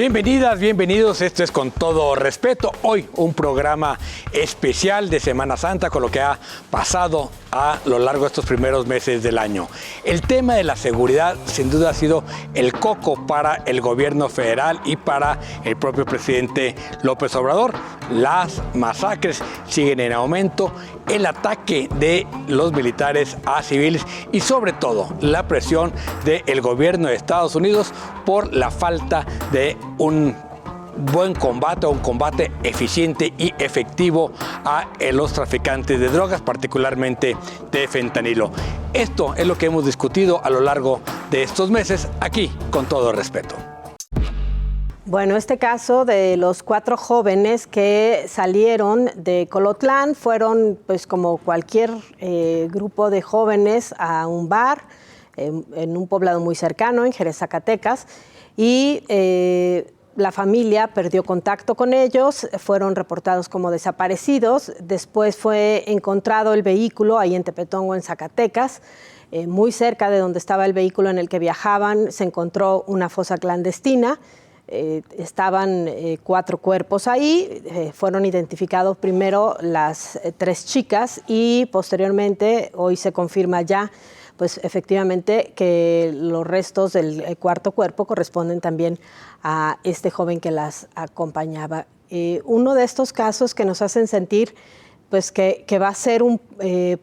Bienvenidas, bienvenidos. Esto es Con Todo Respeto. Hoy un programa especial de Semana Santa con lo que ha pasado a lo largo de estos primeros meses del año. El tema de la seguridad sin duda ha sido el coco para el gobierno federal y para el propio presidente López Obrador. Las masacres siguen en aumento, el ataque de los militares a civiles y sobre todo la presión del gobierno de Estados Unidos por la falta de un buen combate o un combate eficiente y efectivo a los traficantes de drogas, particularmente de fentanilo. Esto es lo que hemos discutido a lo largo de estos meses aquí, Con Todo Respeto. Bueno, este caso de los 4 jóvenes que salieron de Colotlán fueron, pues como cualquier grupo de jóvenes, a un bar en un poblado muy cercano, en Jerez, Zacatecas, y la familia perdió contacto con ellos, fueron reportados como desaparecidos. Después fue encontrado el vehículo ahí en Tepetongo, en Zacatecas. Muy cerca de donde estaba el vehículo en el que viajaban se encontró una fosa clandestina. Estaban 4 cuerpos ahí, fueron identificados primero las 3 chicas y posteriormente, hoy se confirma ya, pues efectivamente que los restos del 4.º cuerpo corresponden también a este joven que las acompañaba. Uno de estos casos que nos hacen sentir pues que va a ser un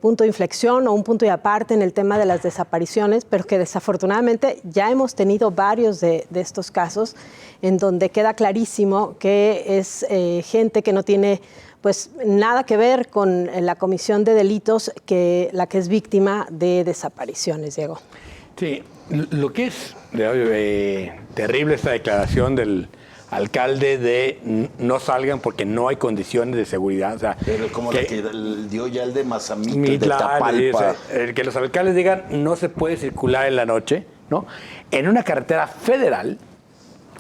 punto de inflexión o un punto de aparte en el tema de las desapariciones, pero que desafortunadamente ya hemos tenido varios de estos casos en donde queda clarísimo que es gente que no tiene pues nada que ver con la comisión de delitos que la que es víctima de desapariciones, Diego. Sí, lo que es terrible esta declaración del alcalde de no salgan porque no hay condiciones de seguridad. O sea, pero como la que dio ya el de Mazamitla, el de Tapalpa. Que los alcaldes digan no se puede circular en la noche, ¿no? En una carretera federal,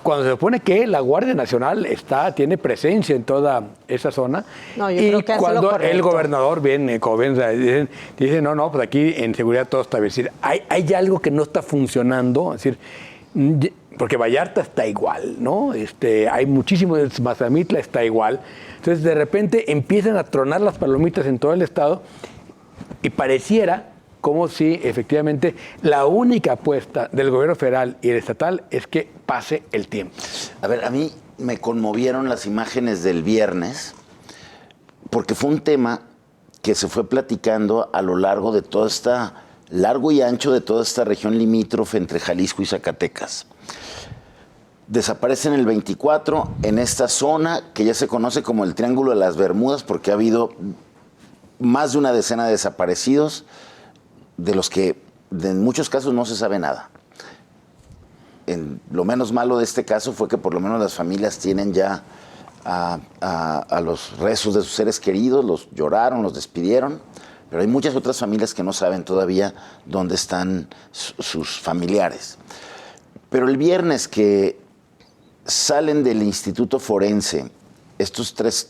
cuando se supone que la Guardia Nacional tiene presencia en toda esa zona. No, yo creo que cuando el gobernador viene, como ven, dice, no, pues aquí en seguridad todo está bien. Es decir, hay algo que no está funcionando, es decir, porque Vallarta está igual, ¿no? Hay muchísimos, Mazamitla está igual. Entonces, de repente empiezan a tronar las palomitas en todo el estado y pareciera como si efectivamente la única apuesta del gobierno federal y el estatal es que pase el tiempo. A ver, a mí me conmovieron las imágenes del viernes porque fue un tema que se fue platicando a lo largo de toda esta, largo y ancho de toda esta región limítrofe entre Jalisco y Zacatecas. Desaparecen el 24 en esta zona que ya se conoce como el Triángulo de las Bermudas porque ha habido más de una decena de desaparecidos, de los que en muchos casos no se sabe nada. Lo menos malo de este caso fue que por lo menos las familias tienen ya a los restos de sus seres queridos, los lloraron, los despidieron, pero hay muchas otras familias que no saben todavía dónde están sus familiares. Pero el viernes que salen del Instituto Forense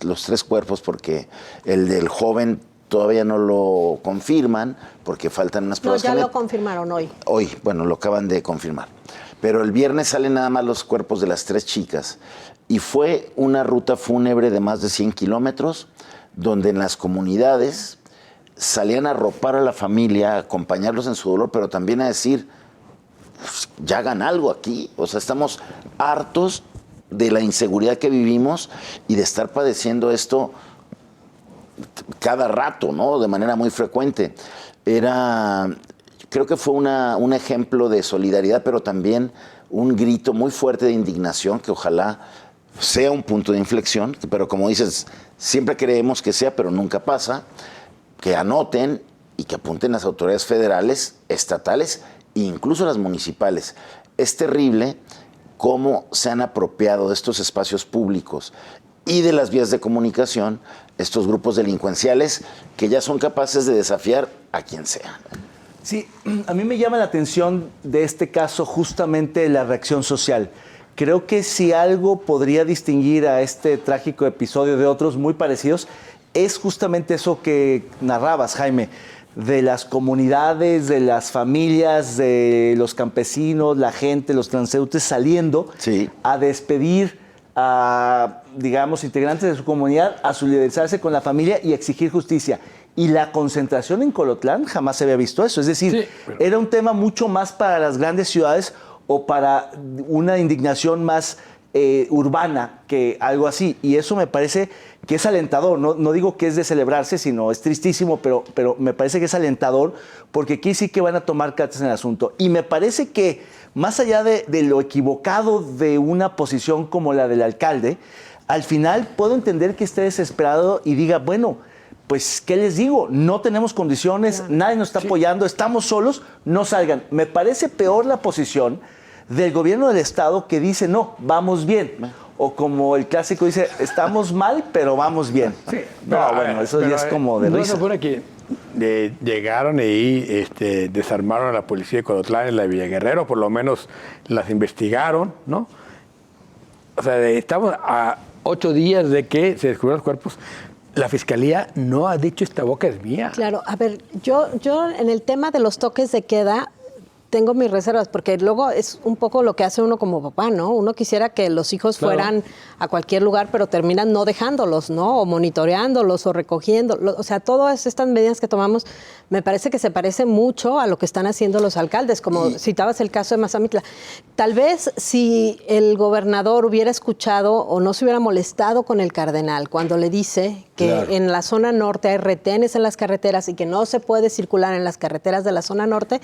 los 3 cuerpos, porque el del joven todavía no lo confirman porque faltan unas pruebas. No, ya lo confirmaron hoy. Hoy, bueno, lo acaban de confirmar. Pero el viernes salen nada más los cuerpos de las 3 chicas. Y fue una ruta fúnebre de más de 100 kilómetros, donde en las comunidades salían a arropar a la familia, a acompañarlos en su dolor, pero también a decir, pues, ya hagan algo aquí. O sea, estamos hartos de la inseguridad que vivimos y de estar padeciendo esto cada rato, ¿no? De manera muy frecuente. Creo que fue un ejemplo de solidaridad, pero también un grito muy fuerte de indignación, que ojalá sea un punto de inflexión, pero como dices, siempre creemos que sea, pero nunca pasa, que anoten y que apunten las autoridades federales, estatales e incluso las municipales. Es terrible cómo se han apropiado de estos espacios públicos y de las vías de comunicación estos grupos delincuenciales que ya son capaces de desafiar a quien sea. Sí, a mí me llama la atención de este caso justamente la reacción social. Creo que si algo podría distinguir a este trágico episodio de otros muy parecidos es justamente eso que narrabas, Jaime. de las comunidades, de las familias, de los campesinos, la gente, los transeúntes saliendo a despedir a, digamos, integrantes de su comunidad, a solidarizarse con la familia y exigir justicia. Y la concentración en Colotlán jamás se había visto eso. Es decir, era un tema mucho más para las grandes ciudades o para una indignación más urbana que algo así. Y eso me parece que es alentador. No digo que es de celebrarse, sino es tristísimo, pero me parece que es alentador porque aquí sí que van a tomar cartas en el asunto. Y me parece que más allá de lo equivocado de una posición como la del alcalde, al final puedo entender que esté desesperado y diga, bueno, pues, ¿qué les digo? No tenemos condiciones, nadie nos está apoyando, estamos solos, no salgan. Me parece peor la posición del gobierno del Estado que dice, no, vamos bien. O como el clásico dice, estamos mal, pero vamos bien. Sí, no, bueno, eso ya es como de risa. No se supone que llegaron y desarmaron a la policía de Colotlán en la de Villaguerrero, por lo menos las investigaron, ¿no? O sea, estamos a 8 días de que se descubrieron los cuerpos. La Fiscalía no ha dicho esta boca es mía. Claro, a ver, yo en el tema de los toques de queda tengo mis reservas, porque luego es un poco lo que hace uno como papá, ¿no? Uno quisiera que los hijos fueran a cualquier lugar, pero terminan no dejándolos, ¿no? O monitoreándolos o recogiéndolos. O sea, todas estas medidas que tomamos me parece que se parece mucho a lo que están haciendo los alcaldes, como citabas el caso de Mazamitla. Tal vez si el gobernador hubiera escuchado o no se hubiera molestado con el cardenal cuando le dice que en la zona norte hay retenes en las carreteras y que no se puede circular en las carreteras de la zona norte,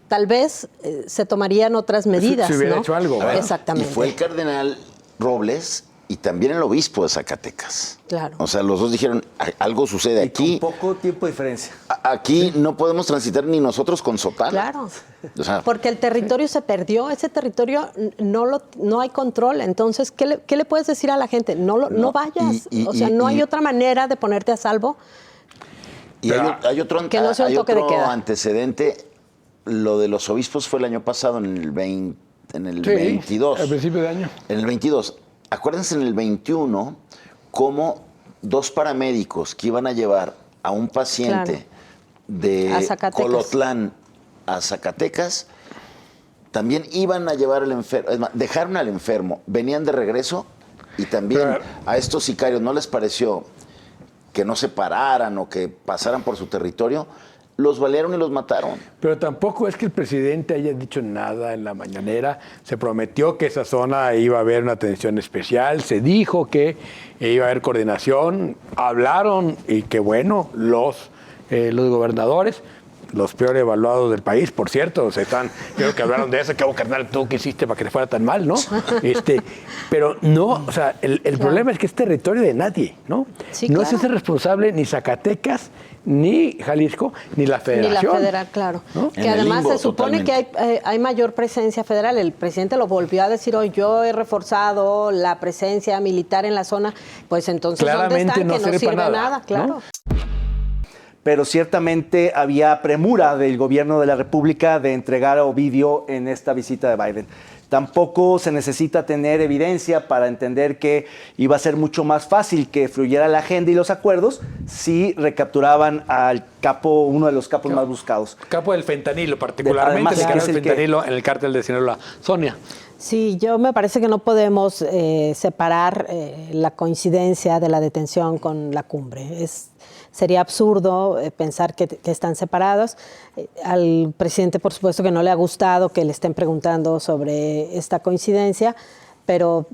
tal vez se tomarían otras medidas, se hubiera ¿no? hecho algo. Ver, exactamente. Y fue el cardenal Robles y también el obispo de Zacatecas. Claro. O sea, los dos dijeron, algo sucede aquí. Y con poco tiempo de diferencia. Aquí no podemos transitar ni nosotros con sotana. Claro, o sea, porque el territorio se perdió, ese territorio no hay control. Entonces, ¿qué le puedes decir a la gente? No vayas, o sea, no hay otra manera de ponerte a salvo. Y hay otro, que no sea un toque de queda. Antecedente. Lo de los obispos fue el año pasado, en el 22. Al principio de año. En el 22. Acuérdense en el 21 cómo 2 paramédicos que iban a llevar a un paciente de Colotlán a Zacatecas, también iban a llevar al enfermo, es más, dejaron al enfermo, venían de regreso y también a estos sicarios no les pareció que no se pararan o que pasaran por su territorio, los balearon y los mataron. Pero tampoco es que el presidente haya dicho nada en la mañanera. Se prometió que esa zona iba a haber una atención especial. Se dijo que iba a haber coordinación. Hablaron y que bueno, los gobernadores, los peor evaluados del país, por cierto, creo que hablaron de eso, que carnal, ¿tú qué hiciste para que te fuera tan mal, no? Pero no, o sea, el problema es que es territorio de nadie, ¿no? Sí, no es ese responsable ni Zacatecas, ni Jalisco, ni la Federación. Ni la Federal, claro. ¿No? Que además limbo, se supone totalmente. que hay mayor presencia federal. El presidente lo volvió a decir hoy, yo he reforzado la presencia militar en la zona. Pues entonces, claramente ¿dónde están? no que no sirve sirve para nada, claro. ¿no? Pero ciertamente había premura del gobierno de la República de entregar a Ovidio en esta visita de Biden. Tampoco se necesita tener evidencia para entender que iba a ser mucho más fácil que fluyera la agenda y los acuerdos si recapturaban al capo, uno de los capos más buscados. Capo del fentanilo, particularmente el capo del fentanilo en el cártel de Sinaloa. Sonia. Sí, yo me parece que no podemos separar la coincidencia de la detención con la cumbre. Sería absurdo pensar que están separados. Al presidente, por supuesto, que no le ha gustado que le estén preguntando sobre esta coincidencia, pero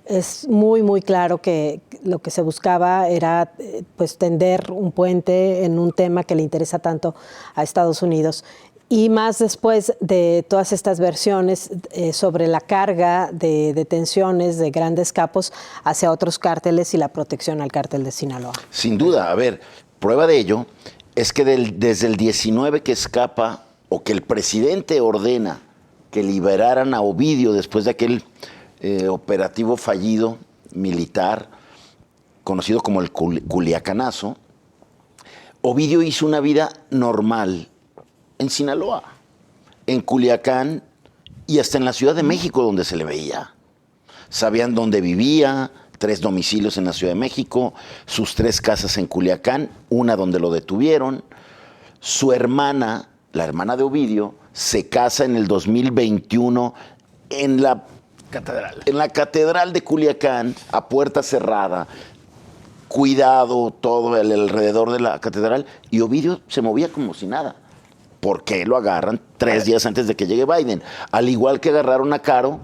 es muy, muy claro que lo que se buscaba era pues tender un puente en un tema que le interesa tanto a Estados Unidos. Y más después de todas estas versiones sobre la carga de detenciones de grandes capos hacia otros cárteles y la protección al cártel de Sinaloa. Sin duda, a ver, prueba de ello es que desde el 19 que escapa o que el presidente ordena que liberaran a Ovidio después de aquel operativo fallido militar conocido como el Culiacanazo, Ovidio hizo una vida normal en Sinaloa, en Culiacán y hasta en la Ciudad de México donde se le veía. Sabían dónde vivía, 3 domicilios en la Ciudad de México, sus 3 casas en Culiacán, una donde lo detuvieron. Su hermana, la hermana de Ovidio, se casa en el 2021 en la catedral de Culiacán, a puerta cerrada, cuidado todo alrededor de la catedral, y Ovidio se movía como si nada. ¿Por qué lo agarran 3 días antes de que llegue Biden? Al igual que agarraron a Caro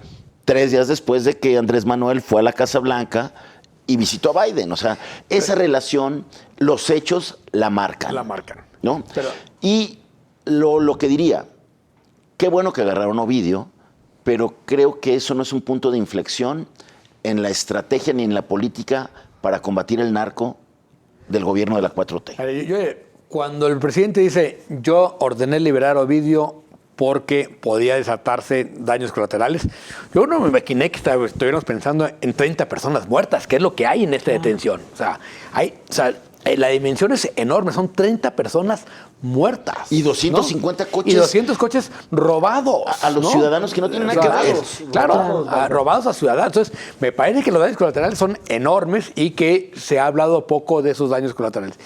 3 días después de que Andrés Manuel fue a la Casa Blanca y visitó a Biden. O sea, esa relación, los hechos la marcan. La marcan. ¿No? Y lo que diría, qué bueno que agarraron a Ovidio, pero creo que eso no es un punto de inflexión en la estrategia ni en la política para combatir el narco del gobierno de la 4T. Cuando el presidente dice, yo ordené liberar a Ovidio porque podía desatarse daños colaterales, yo no me imaginé que estuviéramos pensando en 30 personas muertas, que es lo que hay en esta detención. O sea, la dimensión es enorme, son 30 personas muertas. Y 250 coches. Y 200 coches robados. A los ciudadanos que no tienen nada que ver. Claro, robados a ciudadanos. Entonces, me parece que los daños colaterales son enormes y que se ha hablado poco de esos daños colaterales.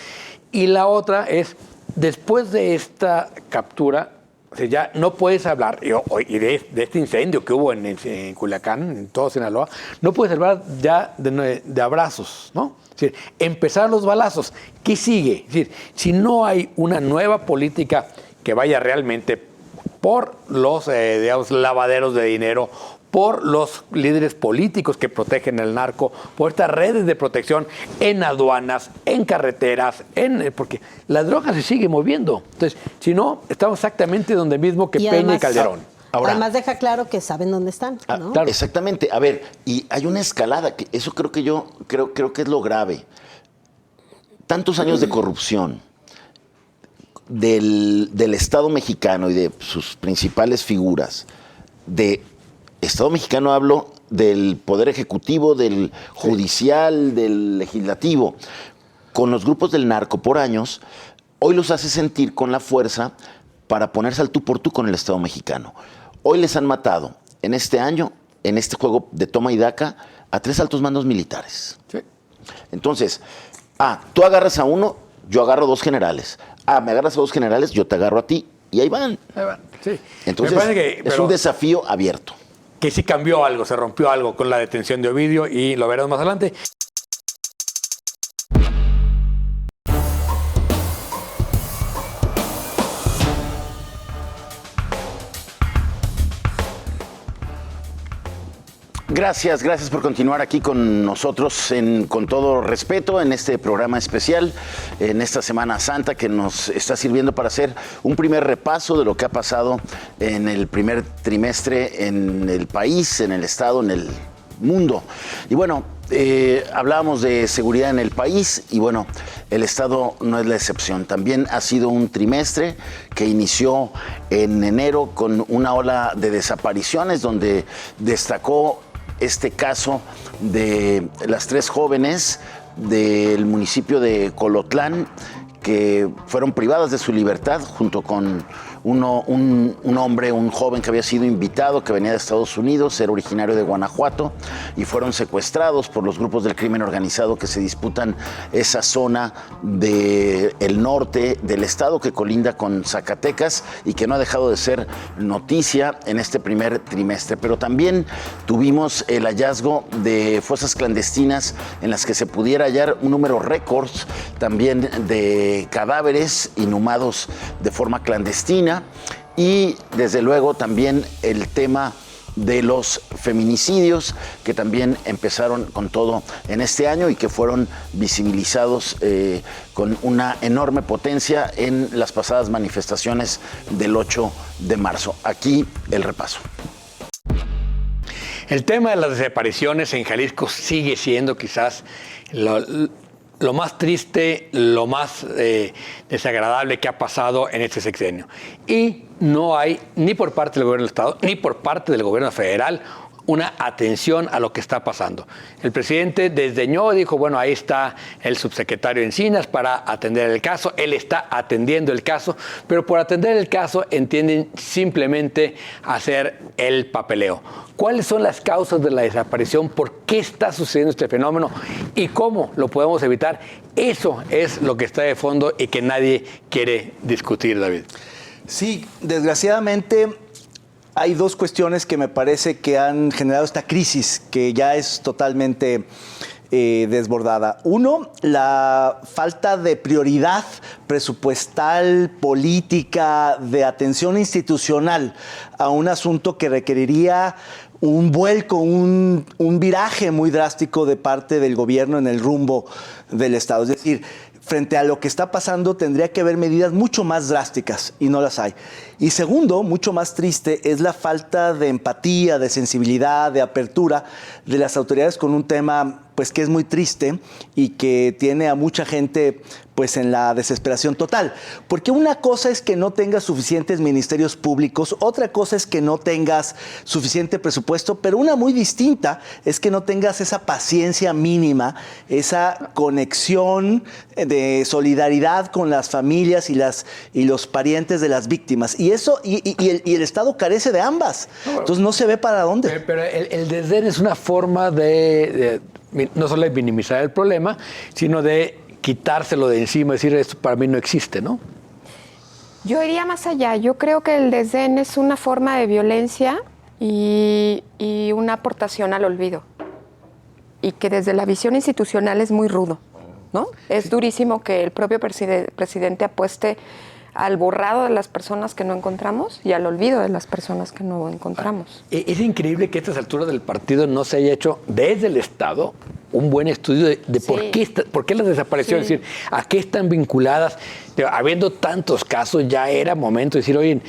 Y la otra es, después de esta captura, o sea, ya no puedes hablar, y de este incendio que hubo en Culiacán, en todo Sinaloa, no puedes hablar ya de abrazos, ¿no? Es decir, empezar los balazos. ¿Qué sigue? Es decir, si no hay una nueva política que vaya realmente por los lavaderos de dinero, por los líderes políticos que protegen el narco, por estas redes de protección en aduanas, en carreteras, porque la droga se sigue moviendo. Entonces, si no, estamos exactamente donde mismo que Peña y Calderón. Además deja claro que saben dónde están, ¿no? Claro. Exactamente. A ver, y hay una escalada, que eso creo que es lo grave. Tantos años de corrupción del Estado mexicano y de sus principales figuras, de Estado mexicano hablo del Poder Ejecutivo, del Judicial, del Legislativo, con los grupos del narco por años, hoy los hace sentir con la fuerza para ponerse al tú por tú con el Estado mexicano. Hoy les han matado, en este año, en este juego de toma y daca, a 3 altos mandos militares. Sí. Entonces, tú agarras a uno, yo agarro 2 generales. Me agarras a 2 generales, yo te agarro a ti, y ahí van. Sí. Entonces, es un desafío abierto. Que sí cambió algo, se rompió algo con la detención de Ovidio y lo veremos más adelante. Gracias por continuar aquí con nosotros con todo respeto en este programa especial, en esta Semana Santa que nos está sirviendo para hacer un primer repaso de lo que ha pasado en el primer trimestre en el país, en el estado, en el mundo. Y bueno, hablábamos de seguridad en el país y bueno, el estado no es la excepción. También ha sido un trimestre que inició en enero con una ola de desapariciones donde destacó este caso de las 3 jóvenes del municipio de Colotlán que fueron privadas de su libertad junto con un hombre, un joven que había sido invitado, que venía de Estados Unidos, era originario de Guanajuato, y fueron secuestrados por los grupos del crimen organizado que se disputan esa zona del norte del estado que colinda con Zacatecas y que no ha dejado de ser noticia en este primer trimestre. Pero también tuvimos el hallazgo de fosas clandestinas en las que se pudiera hallar un número récord también de cadáveres inhumados de forma clandestina. Y desde luego también el tema de los feminicidios que también empezaron con todo en este año y que fueron visibilizados con una enorme potencia en las pasadas manifestaciones del 8 de marzo. Aquí el repaso. El tema de las desapariciones en Jalisco sigue siendo quizás lo más triste, lo más desagradable que ha pasado en este sexenio. Y no hay, ni por parte del gobierno del Estado, ni por parte del gobierno federal, una atención a lo que está pasando. El presidente desdeñó, dijo, bueno, ahí está el subsecretario Encinas para atender el caso, él está atendiendo el caso, pero por atender el caso entienden simplemente hacer el papeleo. ¿Cuáles son las causas de la desaparición? ¿Por qué está sucediendo este fenómeno? ¿Y cómo lo podemos evitar? Eso es lo que está de fondo y que nadie quiere discutir, David. Sí, desgraciadamente hay dos cuestiones que me parece que han generado esta crisis, que ya es totalmente desbordada. Uno, la falta de prioridad presupuestal, política, de atención institucional a un asunto que requeriría un vuelco, un viraje muy drástico de parte del gobierno en el rumbo del Estado. Es decir, frente a lo que está pasando, tendría que haber medidas mucho más drásticas y no las hay. Y segundo, mucho más triste, es la falta de empatía, de sensibilidad, de apertura de las autoridades con un tema pues que es muy triste y que tiene a mucha gente pues en la desesperación total. Porque una cosa es que no tengas suficientes ministerios públicos, otra cosa es que no tengas suficiente presupuesto, pero una muy distinta es que no tengas esa paciencia mínima, esa conexión de solidaridad con las familias y los parientes de las víctimas. Y eso, y el Estado carece de ambas. Entonces no se ve para dónde. Pero el desdén es una forma de no solo de minimizar el problema, sino de quitárselo de encima, decir esto para mí no existe, ¿no? Yo iría más allá. Yo creo que el desdén es una forma de violencia y una aportación al olvido. Y que desde la visión institucional es muy rudo, ¿no? Es durísimo que el propio presidente apueste al borrado de las personas que no encontramos y al olvido de las personas que no encontramos. Es increíble que a estas alturas del partido no se haya hecho desde el Estado un buen estudio de sí. por qué las desapareció, sí. Es decir, a qué están vinculadas. Habiendo tantos casos, ya era momento de decir, oye,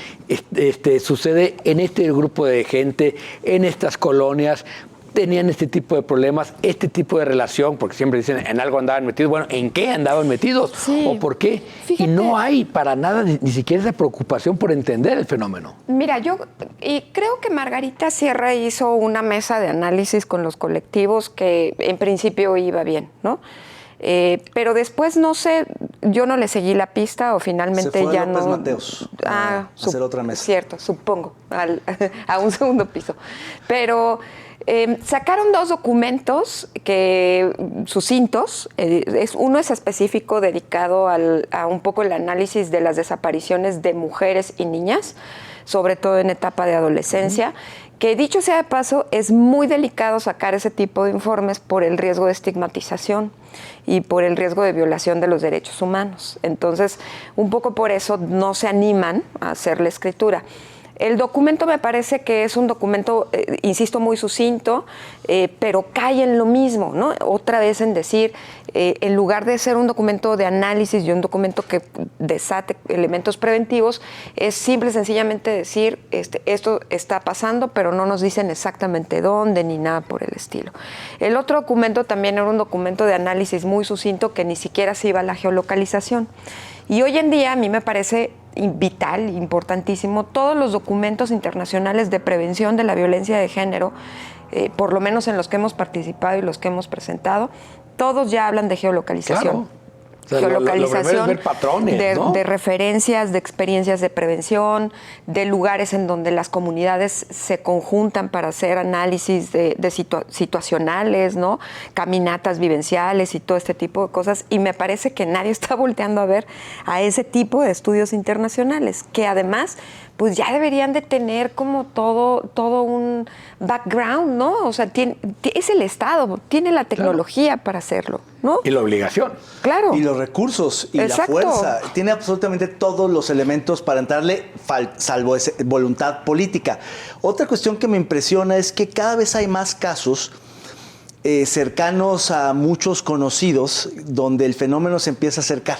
sucede en este grupo de gente, en estas colonias, tenían este tipo de problemas, este tipo de relación, porque siempre dicen en algo andaban metidos. Bueno, ¿en qué andaban metidos? Sí. ¿O por qué? Fíjate. Y no hay para nada ni siquiera esa preocupación por entender el fenómeno. Mira, yo creo que Margarita Sierra hizo una mesa de análisis con los colectivos que en principio iba bien, ¿no? Pero después no sé, yo no le seguí la pista o finalmente se fue ya López no. Mateos a hacer otra mesa. Cierto, supongo, a un segundo piso. Pero sacaron dos documentos sucintos. Uno es específico, dedicado a un poco el análisis de las desapariciones de mujeres y niñas, sobre todo en etapa de adolescencia, que dicho sea de paso, es muy delicado sacar ese tipo de informes por el riesgo de estigmatización y por el riesgo de violación de los derechos humanos. Entonces, un poco por eso no se animan a hacer la escritura. El documento me parece que es un documento, insisto, muy sucinto, pero cae en lo mismo, ¿no? Otra vez en decir, en lugar de ser un documento de análisis y un documento que desate elementos preventivos, es simple y sencillamente decir, esto está pasando, pero no nos dicen exactamente dónde ni nada por el estilo. El otro documento también era un documento de análisis muy sucinto que ni siquiera se iba a la geolocalización. Y hoy en día a mí me parece vital, importantísimo, todos los documentos internacionales de prevención de la violencia de género, por lo menos en los que hemos participado y los que hemos presentado, todos ya hablan de geolocalización. Claro. O sea, geolocalización, lo es ver patrones, ¿no? de referencias, de experiencias de prevención, de lugares en donde las comunidades se conjuntan para hacer análisis situacionales, ¿no? Caminatas vivenciales y todo este tipo de cosas. Y me parece que nadie está volteando a ver a ese tipo de estudios internacionales, que además pues ya deberían de tener como todo un background, ¿no? O sea, es el Estado, tiene la tecnología para hacerlo, ¿no? Y la obligación. Claro. Y los recursos y Exacto. la fuerza. Tiene absolutamente todos los elementos para entrarle, salvo voluntad política. Otra cuestión que me impresiona es que cada vez hay más casos cercanos a muchos conocidos donde el fenómeno se empieza a acercar.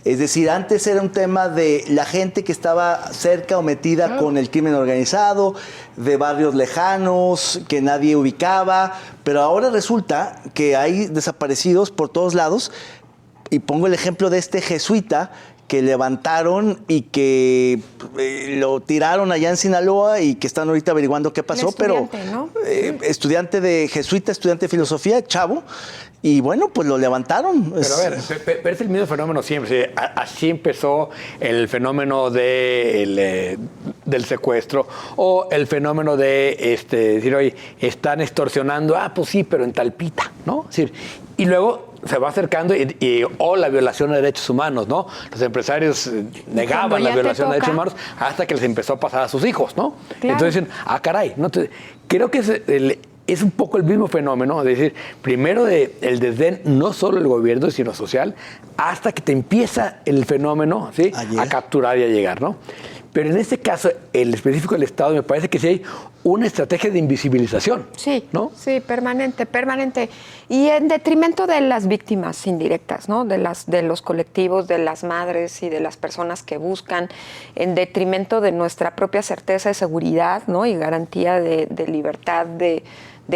Es decir, antes era un tema de la gente que estaba cerca o metida con el crimen organizado, de barrios lejanos que nadie ubicaba, pero ahora resulta que hay desaparecidos por todos lados, y pongo el ejemplo de este jesuita que levantaron y que lo tiraron allá en Sinaloa y que están ahorita averiguando qué pasó, pero ¿no? Estudiante de jesuita, estudiante de filosofía, chavo, y bueno, pues lo levantaron. Pero a ver, pero es el mismo fenómeno siempre. Así empezó el fenómeno del secuestro o el fenómeno de decir, oye, están extorsionando, pues sí, pero en Talpita, ¿no? Es decir, y luego se va acercando o la violación de derechos humanos, ¿no? Los empresarios negaban la violación de derechos humanos hasta que les empezó a pasar a sus hijos, ¿no? Claro. Entonces dicen, caray, ¿no? Creo que es un poco el mismo fenómeno, es decir, primero el desdén no solo del gobierno, sino social, hasta que te empieza el fenómeno, ¿sí? A capturar y a llegar, ¿no? Pero en este caso, el específico del Estado, me parece que sí hay una estrategia de invisibilización. Sí, ¿no? Sí, permanente. Y en detrimento de las víctimas indirectas, ¿no? De los colectivos, de las madres y de las personas que buscan, en detrimento de nuestra propia certeza de seguridad, ¿no? Y garantía de libertad, de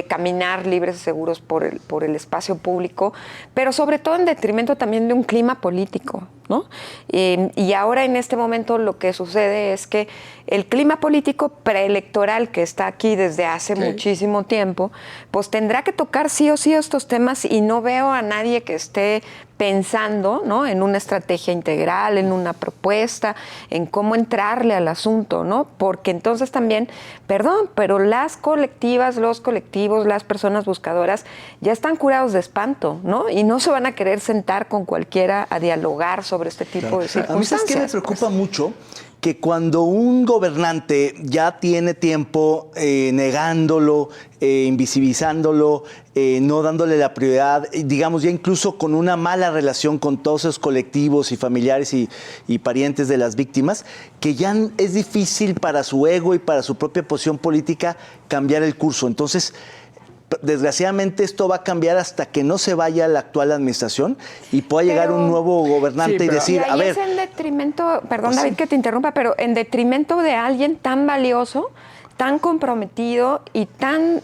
caminar libres y seguros por el espacio público, pero sobre todo en detrimento también de un clima político, ¿no? Y ahora en este momento lo que sucede es que el clima político preelectoral que está aquí desde hace muchísimo tiempo, pues tendrá que tocar sí o sí estos temas y no veo a nadie que esté pensando, ¿no? En una estrategia integral, en una propuesta, en cómo entrarle al asunto, ¿no? Porque entonces también, pero las colectivas, los colectivos, las personas buscadoras ya están curados de espanto, ¿no? Y no se van a querer sentar con cualquiera a dialogar sobre este tipo de circunstancias. A mí, ¿sabes qué me preocupa mucho? Que cuando un gobernante ya tiene tiempo negándolo, invisibilizándolo, no dándole la prioridad, digamos ya incluso con una mala relación con todos esos colectivos y familiares y parientes de las víctimas, que ya es difícil para su ego y para su propia posición política cambiar el curso. Entonces, desgraciadamente esto va a cambiar hasta que no se vaya la actual administración y pueda llegar un nuevo gobernante y decir, a ver... es en detrimento, perdón David que te interrumpa, pero en detrimento de alguien tan valioso, tan comprometido y tan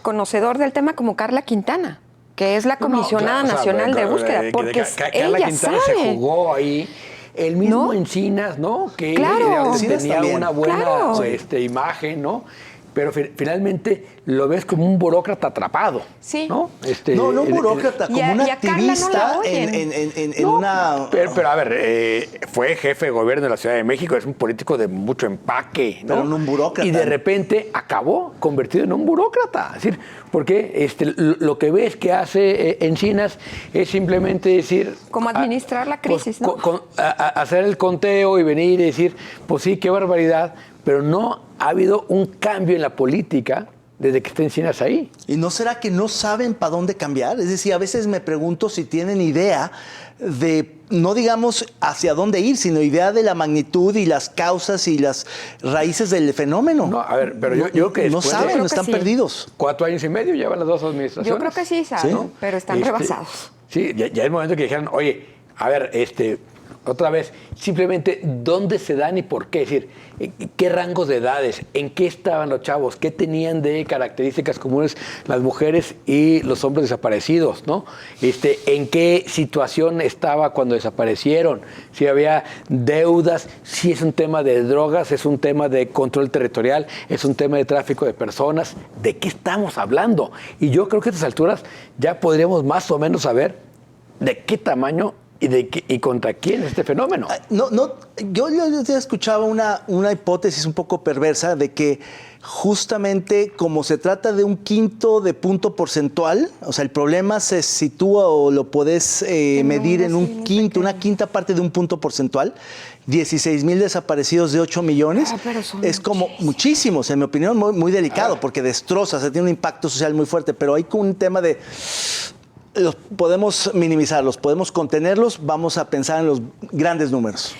conocedor del tema como Carla Quintana, que es la comisionada nacional de búsqueda, porque Carla ella Quintana sabe. se jugó ahí. El mismo Encinas, ¿no? Que tenía una buena imagen, ¿no? Pero finalmente lo ves como un burócrata atrapado. Sí. ¿no? No un burócrata, como un activista en una... Pero a ver, fue jefe de gobierno de la Ciudad de México, es un político de mucho empaque, ¿no? Pero no un burócrata. Y de repente acabó convertido en un burócrata. Es decir, porque lo que ves que hace Encinas es simplemente decir... Como administrar la crisis, ¿no? Hacer el conteo y venir y decir, pues sí, qué barbaridad, pero no ha habido un cambio en la política desde que está Encinas ahí. ¿Y no será que no saben para dónde cambiar? Es decir, a veces me pregunto si tienen idea de, no digamos hacia dónde ir, sino idea de la magnitud y las causas y las raíces del fenómeno. No, a ver, pero yo creo que no saben, no están perdidos. 4 años y medio llevan las dos administraciones. Yo creo que sí saben, ¿no? Pero están rebasados. Sí, ya es momento que dijeran, oye, a ver, otra vez, simplemente dónde se dan y por qué. Es decir, qué rangos de edades, en qué estaban los chavos, qué tenían de características comunes las mujeres y los hombres desaparecidos, ¿no? En qué situación estaba cuando desaparecieron, si había deudas, si es un tema de drogas, es un tema de control territorial, es un tema de tráfico de personas, ¿de qué estamos hablando? Y yo creo que a estas alturas ya podríamos más o menos saber de qué tamaño ¿y contra quién es este fenómeno? Yo escuchaba una hipótesis un poco perversa de que justamente como se trata de un quinto de punto porcentual, o sea, el problema se sitúa o lo podés medir en una quinta parte de un punto porcentual, 16,000 desaparecidos de 8 millones, es como muchísimos, en mi opinión, muy, muy delicado, porque destroza, tiene un impacto social muy fuerte, pero hay un tema de... Los podemos minimizarlos, podemos contenerlos, vamos a pensar en los grandes números.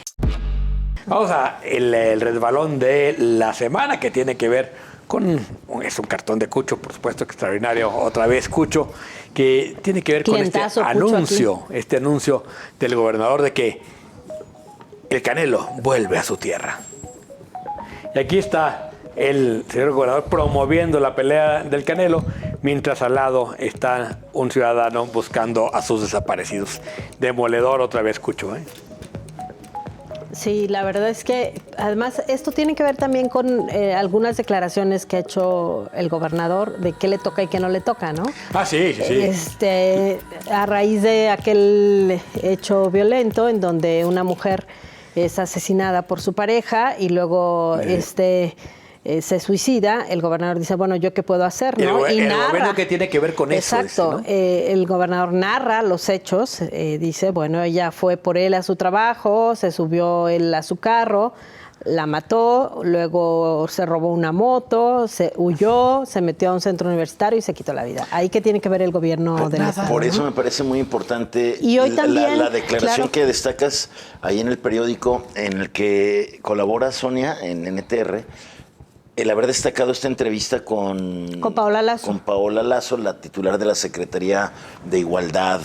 Vamos a el resbalón de la semana, que tiene que ver con, es un cartón de Cucho, por supuesto, extraordinario, otra vez Cucho, que tiene que ver con este anuncio del gobernador de que el Canelo vuelve a su tierra. Y aquí está el señor gobernador promoviendo la pelea del Canelo, mientras al lado está un ciudadano buscando a sus desaparecidos. Demoledor otra vez, Cucho, ¿eh? Sí, la verdad es que además esto tiene que ver también con algunas declaraciones que ha hecho el gobernador de qué le toca y qué no le toca, ¿no? Ah, sí. A raíz de aquel hecho violento en donde una mujer es asesinada por su pareja y luego se suicida, el gobernador dice, bueno, ¿yo qué puedo hacer? ¿No? El gobierno que tiene que ver con eso. Exacto. Dice, ¿no? El gobernador narra los hechos, dice, bueno, ella fue por él a su trabajo, se subió él a su carro, la mató, luego se robó una moto, se huyó, se metió a un centro universitario y se quitó la vida. Ahí que tiene que ver el gobierno del Estado. Por eso me parece muy importante y hoy también, la declaración claro, que destacas ahí en el periódico en el que colabora Sonia en NTR. El haber destacado esta entrevista con Paola Lazo. Con Paola Lazo, la titular de la Secretaría de Igualdad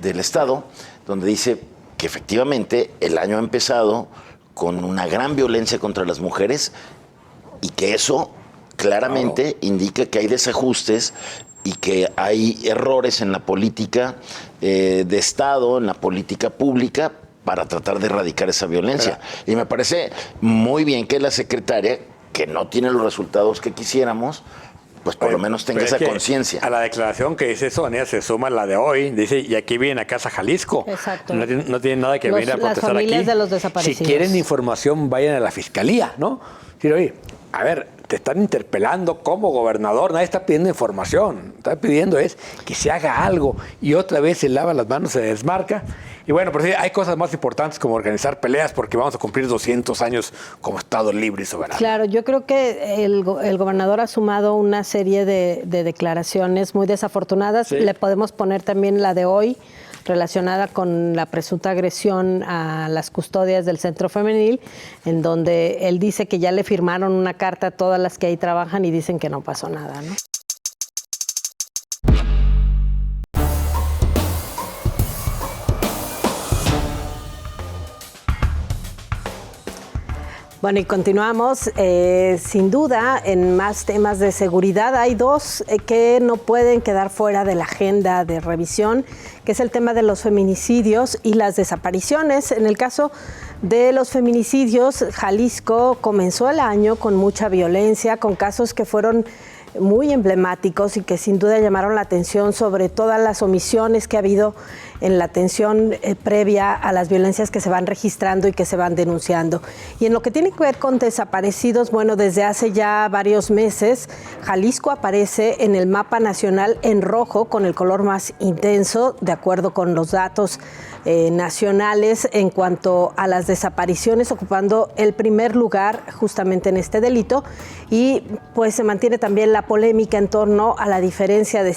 del Estado, donde dice que efectivamente el año ha empezado con una gran violencia contra las mujeres y que eso claramente indica que hay desajustes y que hay errores en la política de Estado, en la política pública, para tratar de erradicar esa violencia. Y me parece muy bien que la secretaria, que no tiene los resultados que quisiéramos, pues por lo menos tenga esa conciencia. A la declaración que dice Sonia se suma la de hoy, dice, y aquí viene a Casa Jalisco. Exacto. No tiene nada que venir a protestar aquí. Las familias de los desaparecidos. Si quieren información, vayan a la fiscalía, ¿no? Decir, oye, a ver, te están interpelando como gobernador, nadie está pidiendo información, está pidiendo es que se haga algo, y otra vez se lava las manos, se desmarca. Y bueno, pero sí, hay cosas más importantes como organizar peleas porque vamos a cumplir 200 años como Estado libre y soberano. Claro, yo creo que el gobernador ha sumado una serie de declaraciones muy desafortunadas. Sí. Le podemos poner también la de hoy, relacionada con la presunta agresión a las custodias del centro femenil, en donde él dice que ya le firmaron una carta a todas las que ahí trabajan y dicen que no pasó nada, ¿no? Bueno, y continuamos. Sin duda, en más temas de seguridad, hay dos que no pueden quedar fuera de la agenda de revisión, que es el tema de los feminicidios y las desapariciones. En el caso de los feminicidios, Jalisco comenzó el año con mucha violencia, con casos que fueron muy emblemáticos y que sin duda llamaron la atención sobre todas las omisiones que ha habido en la atención previa a las violencias que se van registrando y que se van denunciando. Y en lo que tiene que ver con desaparecidos, bueno, desde hace ya varios meses, Jalisco aparece en el mapa nacional en rojo, con el color más intenso, de acuerdo con los datos nacionales en cuanto a las desapariciones, ocupando el primer lugar justamente en este delito. Y pues se mantiene también la polémica en torno a la diferencia de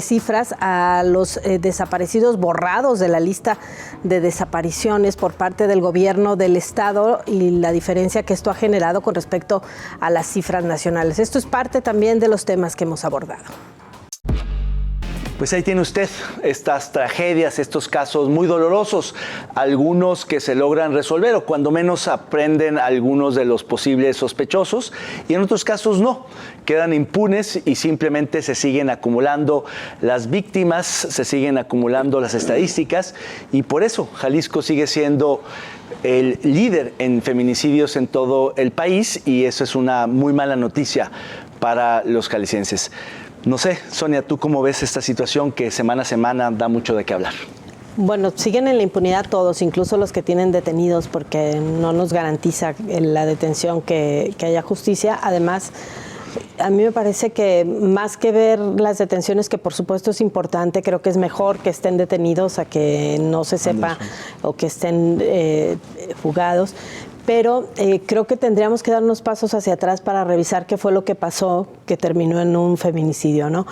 cifras a los desaparecidos borrados de la lista de desapariciones por parte del gobierno del Estado y la diferencia que esto ha generado con respecto a las cifras nacionales. Esto es parte también de los temas que hemos abordado. Pues ahí tiene usted estas tragedias, estos casos muy dolorosos, algunos que se logran resolver o cuando menos aprenden algunos de los posibles sospechosos y en otros casos no, quedan impunes y simplemente se siguen acumulando las víctimas, se siguen acumulando las estadísticas y por eso Jalisco sigue siendo el líder en feminicidios en todo el país y eso es una muy mala noticia para los jaliscienses. No sé, Sonia, ¿tú cómo ves esta situación que semana a semana da mucho de qué hablar? Bueno, siguen en la impunidad todos, incluso los que tienen detenidos, porque no nos garantiza la detención que haya justicia. Además, a mí me parece que más que ver las detenciones, que por supuesto es importante, creo que es mejor que estén detenidos a que no se sepa o que estén fugados. Pero creo que tendríamos que dar unos pasos hacia atrás para revisar qué fue lo que pasó, que terminó en un feminicidio, ¿no?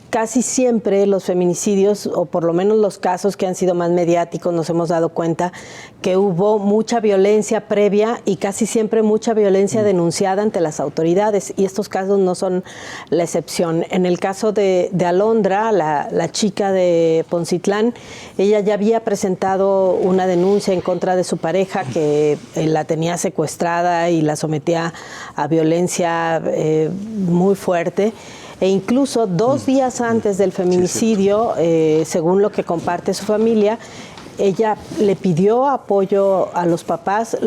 Casi siempre los feminicidios, o por lo menos los casos que han sido más mediáticos, nos hemos dado cuenta que hubo mucha violencia previa y casi siempre mucha violencia denunciada ante las autoridades, y estos casos no son la excepción. En el caso de Alondra, la chica de Poncitlán, ella ya había presentado una denuncia en contra de su pareja que la tenía secuestrada y la sometía a violencia muy fuerte. e incluso 2 días antes del feminicidio, según lo que comparte su familia, ella le pidió apoyo a los papás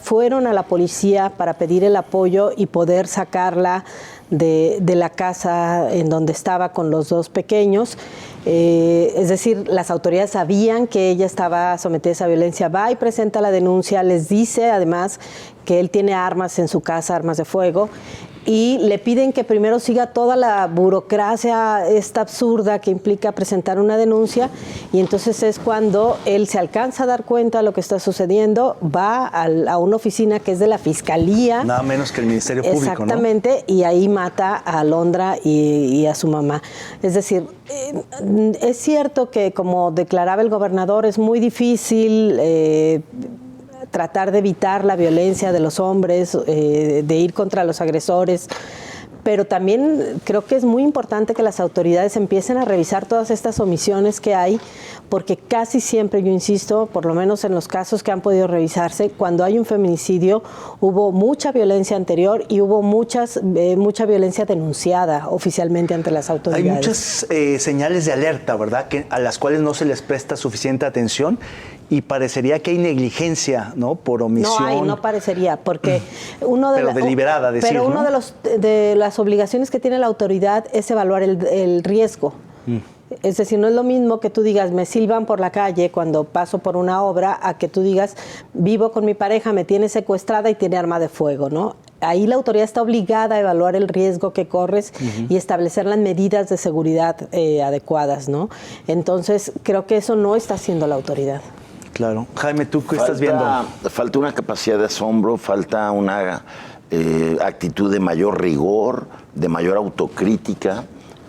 fueron a la policía para pedir el apoyo y poder sacarla de la casa en donde estaba con los 2 pequeños. Es decir, las autoridades sabían que ella estaba sometida a esa violencia, va y presenta la denuncia, les dice además que él tiene armas en su casa, armas de fuego, y le piden que primero siga toda la burocracia esta absurda que implica presentar una denuncia, y entonces es cuando él se alcanza a dar cuenta de lo que está sucediendo, va a una oficina que es de la Fiscalía. Nada menos que el Ministerio Público, exactamente, ¿no? Y ahí mata a Alondra y a su mamá. Es decir, es cierto que, como declaraba el gobernador, es muy difícil tratar de evitar la violencia de los hombres, de ir contra los agresores, pero también creo que es muy importante que las autoridades empiecen a revisar todas estas omisiones que hay, porque casi siempre, yo insisto, por lo menos en los casos que han podido revisarse, cuando hay un feminicidio hubo mucha violencia anterior y hubo mucha violencia denunciada oficialmente ante las autoridades. Hay muchas señales de alerta, ¿verdad?, a las cuales no se les presta suficiente atención. Y parecería que hay negligencia, ¿no?, por omisión. No parecería, porque deliberada, decir, pero uno ¿no? de las obligaciones que tiene la autoridad es evaluar el riesgo. Es decir, no es lo mismo que tú digas, me silban por la calle cuando paso por una obra, a que tú digas, vivo con mi pareja, me tiene secuestrada y tiene arma de fuego, ¿no? Ahí la autoridad está obligada a evaluar el riesgo que corres y establecer las medidas de seguridad adecuadas, ¿no? Entonces, creo que eso no está haciendo la autoridad. Claro. Jaime, ¿tú qué estás viendo? Falta una capacidad de asombro, falta una actitud de mayor rigor, de mayor autocrítica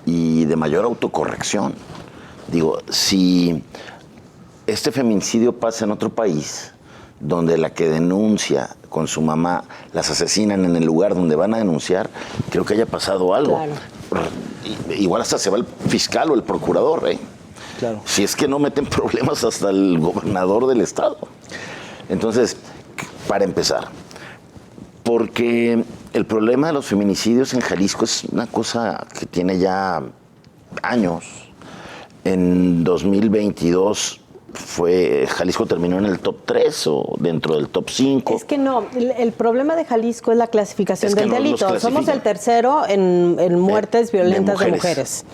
y de mayor autocorrección. Digo, si este feminicidio pasa en otro país, donde la que denuncia con su mamá las asesinan en el lugar donde van a denunciar, creo que haya pasado algo. Claro. Igual hasta se va el fiscal o el procurador, Claro. Si es que no meten problemas hasta el gobernador del estado. Entonces, para empezar, porque el problema de los feminicidios en Jalisco es una cosa que tiene ya años. En 2022 Jalisco terminó en el top 3 o dentro del top 5. Es que no, el problema de Jalisco es la clasificación del delito. Somos el tercero en muertes violentas de mujeres.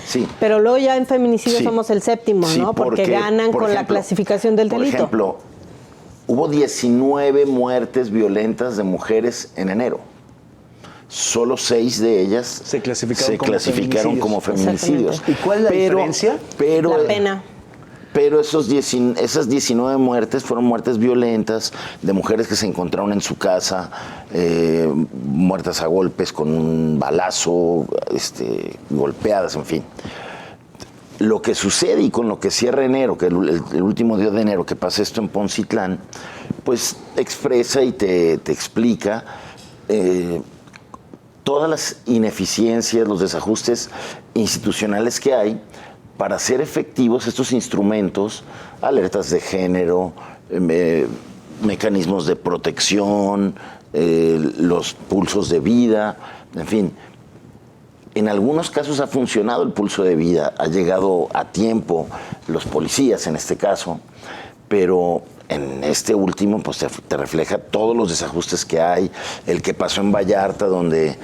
Sí. Pero luego ya en feminicidio somos el séptimo, sí, ¿no? Porque ganan con la clasificación del delito. Por ejemplo, hubo 19 muertes violentas de mujeres en enero. Solo 6 de ellas se clasificaron como feminicidios. ¿Y cuál es la diferencia? La pena. Pero esas 19 muertes fueron muertes violentas de mujeres que se encontraron en su casa, muertas a golpes con un balazo, golpeadas, en fin. Lo que sucede y con lo que cierra enero, que el último día de enero que pasa esto en Poncitlán, pues expresa y te explica todas las ineficiencias, los desajustes institucionales que hay para hacer efectivos estos instrumentos, alertas de género, mecanismos de protección, los pulsos de vida, en fin. En algunos casos ha funcionado el pulso de vida, ha llegado a tiempo los policías en este caso, pero en este último pues te refleja todos los desajustes que hay, el que pasó en Vallarta, donde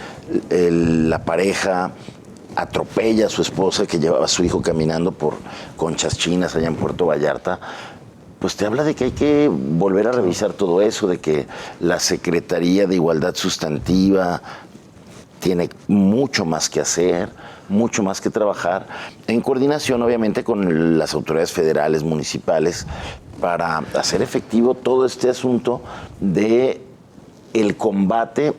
la pareja atropella a su esposa que llevaba a su hijo caminando por Conchas Chinas allá en Puerto Vallarta, pues te habla de que hay que volver a revisar todo eso, de que la Secretaría de Igualdad Sustantiva tiene mucho más que hacer, mucho más que trabajar, en coordinación obviamente con las autoridades federales, municipales, para hacer efectivo todo este asunto de el combate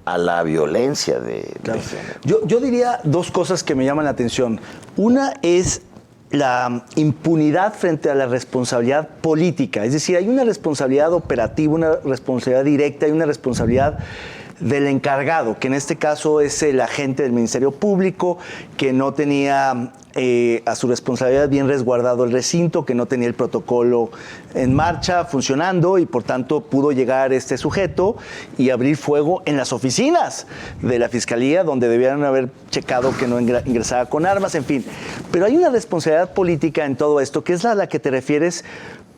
a la violencia de género. Yo diría 2 cosas que me llaman la atención. Una es la impunidad frente a la responsabilidad política. Es decir, hay una responsabilidad operativa, una responsabilidad directa y una responsabilidad del encargado, que en este caso es el agente del Ministerio Público, que no tenía a su responsabilidad bien resguardado el recinto, que no tenía el protocolo en marcha, funcionando, y por tanto pudo llegar este sujeto y abrir fuego en las oficinas de la Fiscalía, donde debieran haber checado que no ingresaba con armas, en fin. Pero hay una responsabilidad política en todo esto, que es la a la que te refieres,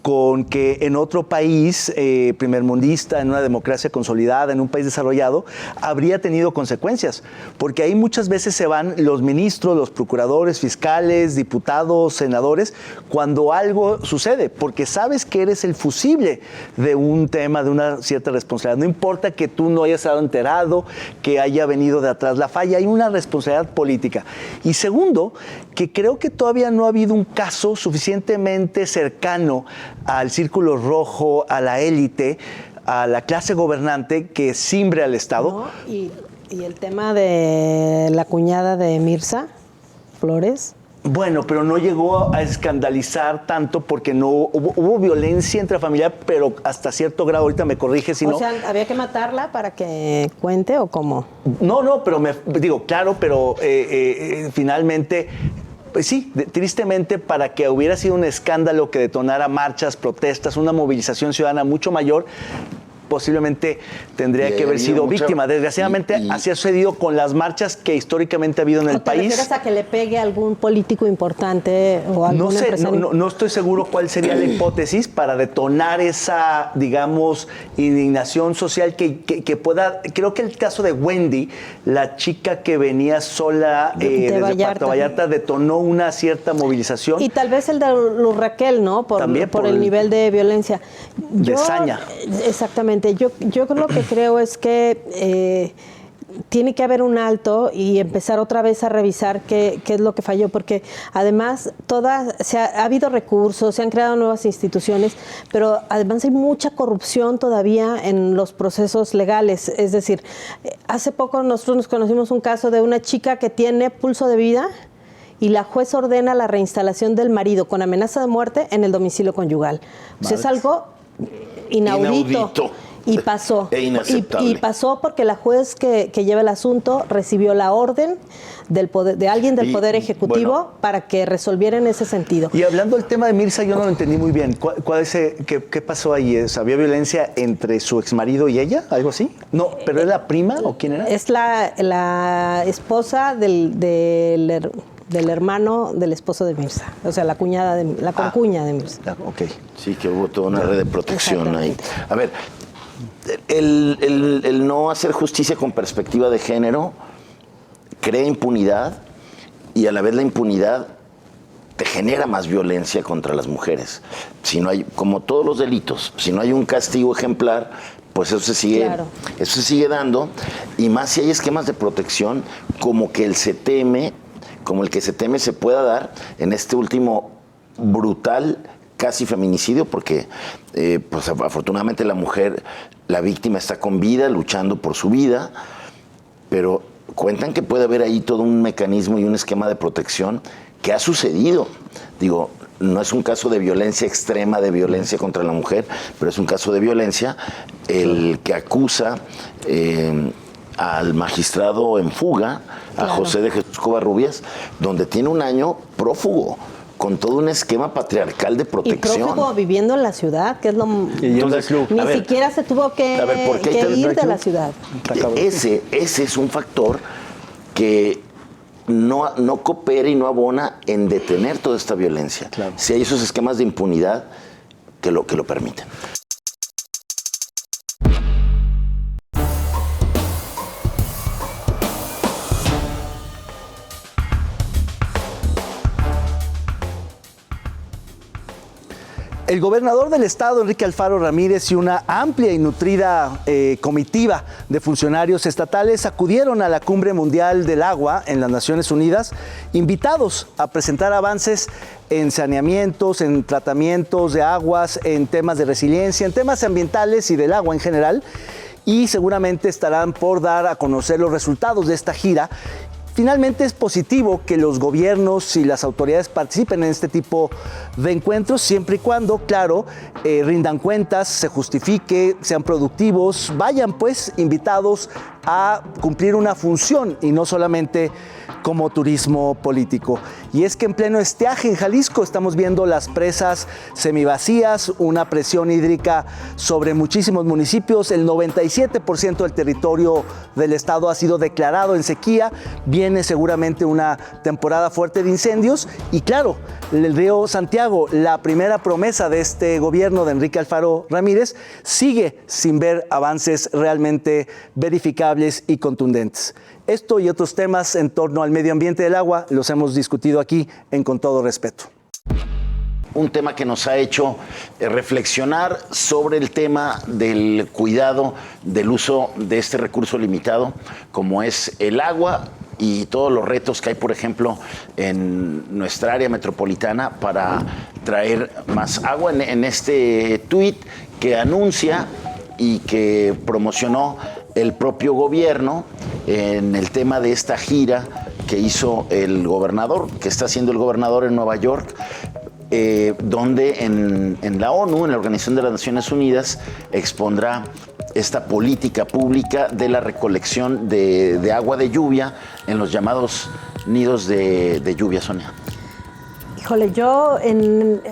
con que en otro país primermundista, en una democracia consolidada, en un país desarrollado, habría tenido consecuencias. Porque ahí muchas veces se van los ministros, los procuradores, fiscales, diputados, senadores, cuando algo sucede, porque sabes que eres el fusible de un tema, de una cierta responsabilidad. No importa que tú no hayas estado enterado, que haya venido de atrás la falla, hay una responsabilidad política. Y segundo, que creo que todavía no ha habido un caso suficientemente cercano al círculo rojo, a la élite, a la clase gobernante que simbre al Estado. ¿No? Y el tema de la cuñada de Mirza Flores. Bueno, pero no llegó a escandalizar tanto porque no hubo violencia intrafamiliar, pero hasta cierto grado, ahorita me corrige si no. O sea, ¿había que matarla para que cuente o cómo? No, pero claro, pero finalmente... Pues sí, tristemente, para que hubiera sido un escándalo que detonara marchas, protestas, una movilización ciudadana mucho mayor, posiblemente tendría que haber sido víctima. Desgraciadamente, así ha sucedido con las marchas que históricamente ha habido en el país. ¿Te refieres a que le pegue a algún político importante o algún empresario? No estoy seguro cuál sería la hipótesis para detonar esa, digamos, indignación social que pueda... Creo que el caso de Wendy, la chica que venía sola desde Puerto Vallarta, detonó una cierta movilización. Y tal vez el de Luz Raquel, ¿no? Por el nivel de violencia. De saña. Exactamente. Yo lo que creo es que tiene que haber un alto y empezar otra vez a revisar qué es lo que falló, porque además ha habido recursos, se han creado nuevas instituciones, pero además hay mucha corrupción todavía en los procesos legales. Es decir, hace poco nosotros nos conocimos un caso de una chica que tiene pulso de vida y la juez ordena la reinstalación del marido con amenaza de muerte en el domicilio conyugal. Pues es algo inaudito. Y pasó. Y pasó porque la juez que lleva el asunto recibió la orden de alguien del Poder Ejecutivo para que resolviera en ese sentido. Y hablando del tema de Mirza, yo no lo entendí muy bien. ¿Qué pasó ahí? ¿Había violencia entre su exmarido y ella? ¿Algo así? No, ¿pero era la prima o quién era? Es la esposa del hermano del esposo de Mirza, o sea, la concuña de Mirza. Okay. Sí, que hubo toda una red de protección ahí. A ver, el no hacer justicia con perspectiva de género crea impunidad y a la vez la impunidad te genera más violencia contra las mujeres. Si no hay, como todos los delitos, si no hay un castigo ejemplar, pues eso se sigue dando, y más si hay esquemas de protección como el que se teme se pueda dar en este último brutal casi feminicidio, porque pues afortunadamente la víctima está con vida, luchando por su vida, pero cuentan que puede haber ahí todo un mecanismo y un esquema de protección que ha sucedido. Digo, no es un caso de violencia extrema, de violencia contra la mujer, pero es un caso de violencia el que acusa al magistrado en fuga, a José de Jesús Covarrubias, donde tiene un año prófugo, con todo un esquema patriarcal de protección. Y prófugo viviendo en la ciudad, que es lo... Entonces, ni siquiera se tuvo que ir de la ciudad. Ese es un factor que no coopera y no abona en detener toda esta violencia. Claro. Si hay esos esquemas de impunidad que lo permiten. El gobernador del estado, Enrique Alfaro Ramírez, y una amplia y nutrida comitiva de funcionarios estatales acudieron a la Cumbre Mundial del Agua en las Naciones Unidas, invitados a presentar avances en saneamientos, en tratamientos de aguas, en temas de resiliencia, en temas ambientales y del agua en general, y seguramente estarán por dar a conocer los resultados de esta gira, finalmente es positivo que los gobiernos y las autoridades participen en este tipo de encuentros, siempre y cuando, claro, rindan cuentas, se justifique, sean productivos, vayan pues invitados a cumplir una función y no solamente como turismo político. Y es que en pleno estiaje en Jalisco estamos viendo las presas semivacías, una presión hídrica sobre muchísimos municipios. El 97% del territorio del estado ha sido declarado en sequía. Viene seguramente una temporada fuerte de incendios. Y claro, el río Santiago, la primera promesa de este gobierno de Enrique Alfaro Ramírez, sigue sin ver avances realmente verificables y contundentes. Esto y otros temas en torno al medio ambiente del agua los hemos discutido aquí en Con Todo Respeto. Un tema que nos ha hecho reflexionar sobre el tema del cuidado del uso de este recurso limitado, como es el agua, y todos los retos que hay, por ejemplo, en nuestra área metropolitana para traer más agua. En este tuit que anuncia y que promocionó el propio gobierno en el tema de esta gira que hizo el gobernador, que está haciendo el gobernador en Nueva York, donde en la ONU, en la Organización de las Naciones Unidas, expondrá esta política pública de la recolección de agua de lluvia en los llamados nidos de lluvia, Sonia. Híjole,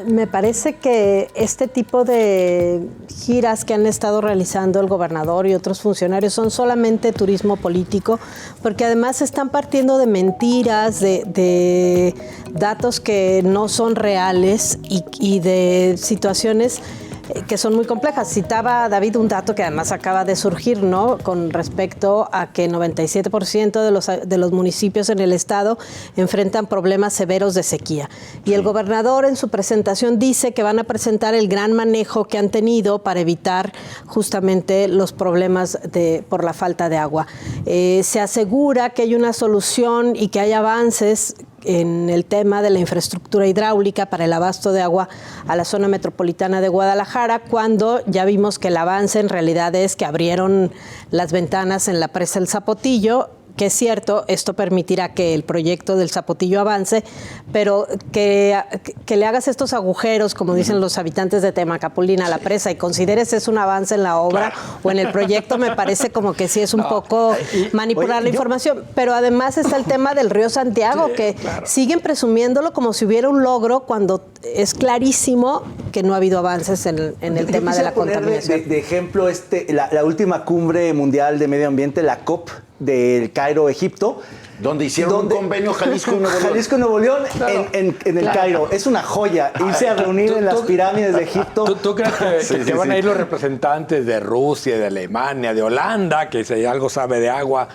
me parece que este tipo de giras que han estado realizando el gobernador y otros funcionarios son solamente turismo político, porque además están partiendo de mentiras, de datos que no son reales y de situaciones que son muy complejas. Citaba David un dato que además acaba de surgir, ¿no?, con respecto a que 97% de los municipios en el estado enfrentan problemas severos de sequía. Y el gobernador en su presentación dice que van a presentar el gran manejo que han tenido para evitar justamente los problemas por la falta de agua. Se asegura que hay una solución y que hay avances en el tema de la infraestructura hidráulica para el abasto de agua a la zona metropolitana de Guadalajara, cuando ya vimos que el avance en realidad es que abrieron las ventanas en la presa El Zapotillo, que es cierto, esto permitirá que el proyecto del Zapotillo avance, pero que le hagas estos agujeros, como dicen los habitantes de Temacapulín, a la presa y consideres es un avance en la obra o en el proyecto, me parece como que sí es un poco manipular la información. Pero además está el tema del río Santiago, que siguen presumiéndolo como si hubiera un logro cuando es clarísimo que no ha habido avances en el tema de la contaminación. De ejemplo, la última cumbre mundial de medio ambiente, la COP, del Cairo, Egipto. Donde hicieron un convenio Jalisco y Nuevo León. Jalisco y Nuevo León, claro, en el Cairo. Es una joya irse a reunir en las pirámides de Egipto. ¿Tú crees que van a ir los representantes de Rusia, de Alemania, de Holanda, que si algo sabe de agua,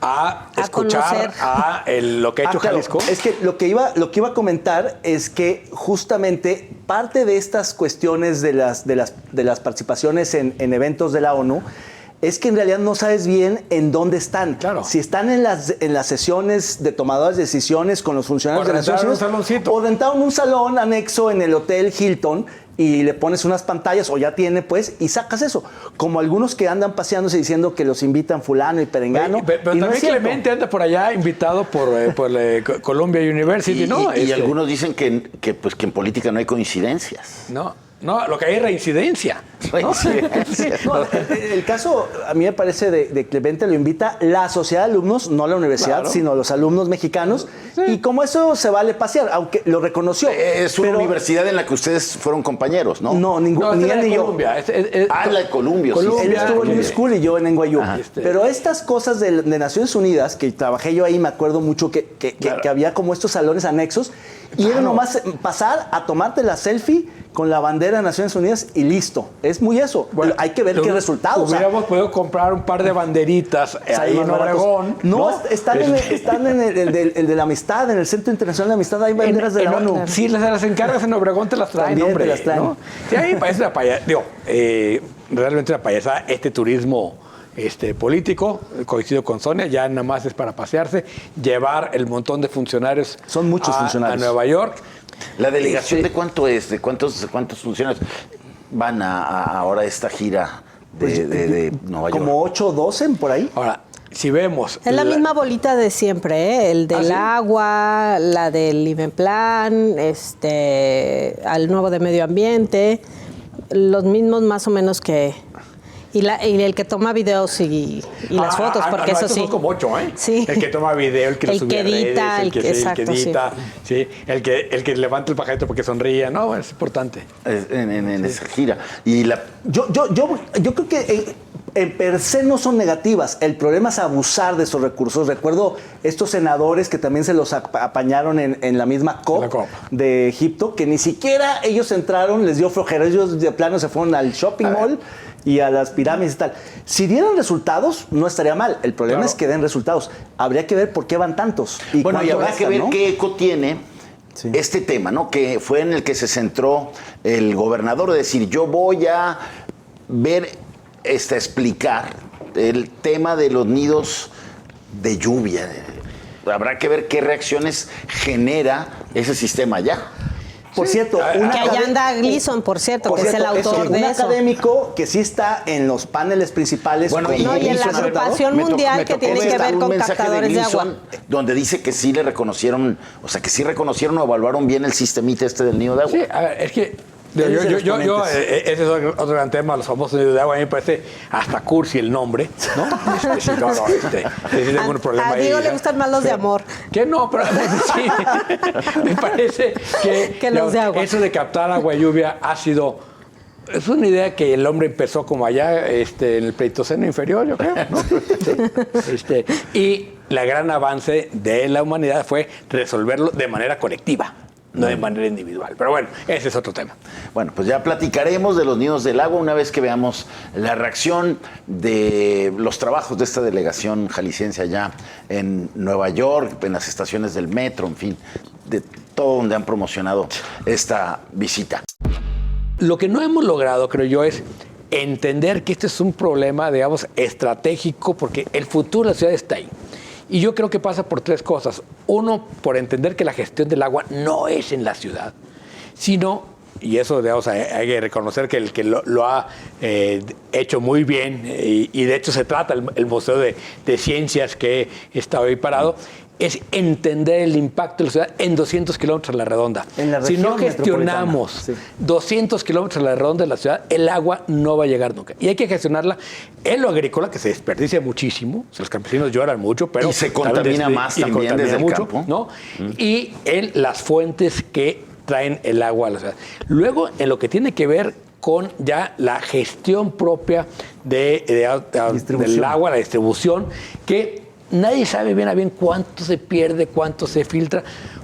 a escuchar lo que ha hecho Jalisco? Es que lo que iba a comentar es que justamente parte de estas cuestiones de las participaciones en eventos de la ONU es que en realidad no sabes bien en dónde están. Claro. Si están en las sesiones de tomadores de decisiones con los funcionarios de Naciones Unidas, o rentaron un salón anexo en el Hotel Hilton y le pones unas pantallas, o ya tiene, pues, y sacas eso. Como algunos que andan paseándose diciendo que los invitan fulano y perengano. Pero también no Clemente anda por allá invitado por Columbia University, ¿no? Y algunos dicen que en política no hay coincidencias. No, lo que hay es reincidencia. No, el caso, a mí me parece, de Clemente lo invita la sociedad de alumnos, no la universidad, sino los alumnos mexicanos. Sí. Y como eso se vale pasear, aunque lo reconoció. Es una universidad en la que ustedes fueron compañeros, ¿no? No, ni él ni yo. La de Columbia. Él estuvo en New School y yo en NYU. Pero estas cosas de Naciones Unidas, que trabajé yo ahí, me acuerdo mucho que había como estos salones anexos, y era nomás pasar a tomarte la selfie con la bandera de Naciones Unidas y listo. Es muy eso. Bueno, hay que ver qué resultados. Hubiéramos podido comprar un par de banderitas ahí en Obregón. No, están en el de la amistad, en el Centro Internacional de Amistad, hay banderas de la ONU. Sí, las encargas en Obregón te las traen, hombre. Te las traen. ¿No? Sí, a mí me parece una payasada. Realmente una payasada este turismo político. Coincido con Sonia, ya nada más es para pasearse, llevar el montón de funcionarios. Son muchos funcionarios. A Nueva York. ¿La delegación de cuánto es? ¿De cuántos funcionarios van ahora a esta gira de Nueva York? Como 8 o 12 por ahí. Ahora, si vemos... Es la misma bolita de siempre, ¿eh? El del ¿sí? agua, la del Ivenplan, al nuevo de medio ambiente, los mismos más o menos que... Y el que toma videos y las fotos, porque eso sí. Son como 8, ¿eh? Sí. El que toma video, el que lo sube a redes, el que edita, sí. El que levanta el pajarito porque sonríe. No, es importante. En esa gira. Y yo creo que en per se no son negativas. El problema es abusar de esos recursos. Recuerdo estos senadores que también se los apañaron en la misma COP de Egipto, que ni siquiera ellos entraron, les dio flojera. Ellos de plano se fueron al shopping mall y a las pirámides y tal. Si dieran resultados, no estaría mal. El problema es que den resultados. Habría que ver por qué van tantos. Y habrá que ver qué eco tiene este tema, ¿no? Que fue en el que se centró el gobernador, de decir, yo voy a ver, explicar el tema de los nidos de lluvia. Habrá que ver qué reacciones genera ese sistema allá. Por cierto, que allá anda Gleason, por cierto, que es el autor de eso. Un académico que sí está en los paneles principales. Bueno, y en la agrupación mundial que tiene que ver con captadores de agua. Donde dice que sí le reconocieron, o evaluaron bien el sistemita del nido de agua. Sí, a ver, es que... ese es otro gran tema, los famosos nidos de agua. A mí me parece hasta cursi el nombre, ¿no? Tengo un problema ahí. A Diego le gustan más los de amor. Que no, pero sí. Me parece que los de agua. Eso de captar agua y lluvia ha sido... Es una idea que el hombre empezó como allá en el Pleistoceno inferior, yo creo, ¿no? Sí. Y el gran avance de la humanidad fue resolverlo de manera colectiva, no de manera individual. Pero bueno, ese es otro tema. Bueno, pues ya platicaremos de los nidos del agua una vez que veamos la reacción de los trabajos de esta delegación jalisciense allá en Nueva York, en las estaciones del metro, en fin, de todo donde han promocionado esta visita. Lo que no hemos logrado, creo yo, es entender que este es un problema, digamos, estratégico, porque el futuro de la ciudad está ahí. Y yo creo que pasa por 3 cosas. Uno, por entender que la gestión del agua no es en la ciudad, sino, y eso digamos, hay que reconocer que el que lo ha hecho muy bien, y de hecho se trata el Museo de Ciencias que está hoy parado, es entender el impacto de la ciudad en 200 kilómetros a la redonda. Si no gestionamos 200 kilómetros a la redonda de la ciudad, el agua no va a llegar nunca. Y hay que gestionarla en lo agrícola, que se desperdicia muchísimo. Los campesinos lloran mucho, pero... Y se contamina más también desde el campo, ¿no? Y en las fuentes que traen el agua a la ciudad. Luego, en lo que tiene que ver con ya la gestión propia del agua, la distribución, que nadie sabe bien a bien cuánto se pierde, cuánto se filtra,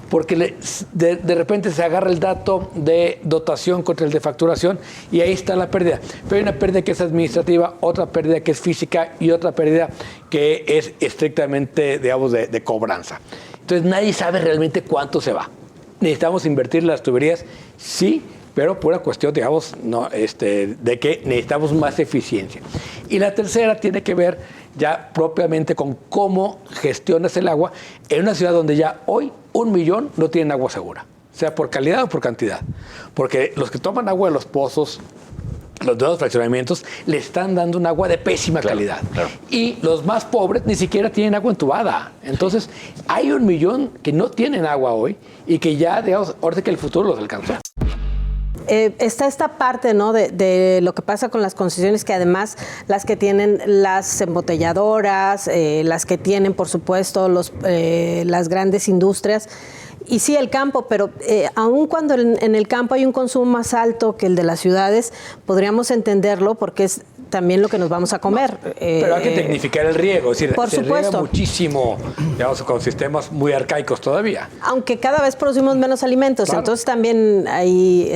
porque de repente se agarra el dato de dotación contra el de facturación y ahí está la pérdida. Pero hay una pérdida que es administrativa, otra pérdida que es física y otra pérdida que es estrictamente, digamos, de cobranza. Entonces nadie sabe realmente cuánto se va. ¿Necesitamos invertir las tuberías? Sí, pero por una cuestión, digamos, no, de que necesitamos más eficiencia. Y la tercera tiene que ver ya propiamente con cómo gestionas el agua en una ciudad donde ya hoy 1 millón no tienen agua segura, sea por calidad o por cantidad. Porque los que toman agua de los pozos, los nuevos fraccionamientos, le están dando un agua de pésima calidad. Claro. Y los más pobres ni siquiera tienen agua entubada. Entonces, hay 1 millón que no tienen agua hoy y que ya, digamos, ahora que el futuro los alcanzó. Está esta parte, ¿no?, de lo que pasa con las concesiones, que además las que tienen las embotelladoras, las que tienen, por supuesto, las grandes industrias. Y sí, el campo, pero aun cuando en el campo hay un consumo más alto que el de las ciudades, podríamos entenderlo porque es también lo que nos vamos a comer. Pero hay que tecnificar el riego, es decir, por se supuesto. riega muchísimo, digamos, con sistemas muy arcaicos todavía. Aunque cada vez producimos menos alimentos, claro. Entonces también ahí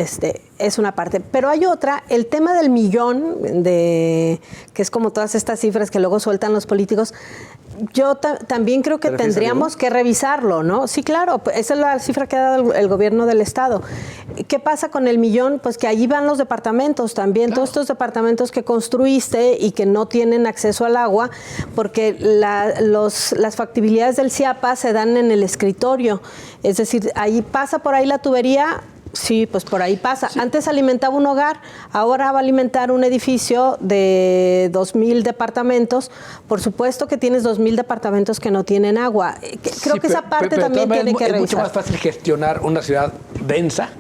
es una parte. Pero hay otra, el tema del millón, que es como todas estas cifras que luego sueltan los políticos. Yo también creo que tendríamos que revisarlo, ¿no? Sí, claro, esa es la cifra que ha dado el gobierno del Estado. ¿Qué pasa con el millón? Pues que allí van los departamentos también, claro. Todos estos departamentos que construiste y que no tienen acceso al agua, porque las factibilidades del CIAPA se dan en el escritorio. Es decir, ahí pasa por ahí la tubería, Sí, pues por ahí pasa. Sí. Antes alimentaba un hogar, ahora va a alimentar un edificio de 2,000 departamentos. Por supuesto que tienes 2,000 departamentos que no tienen agua. Creo que esa parte también tiene que revisar. Es mucho más fácil gestionar una ciudad densa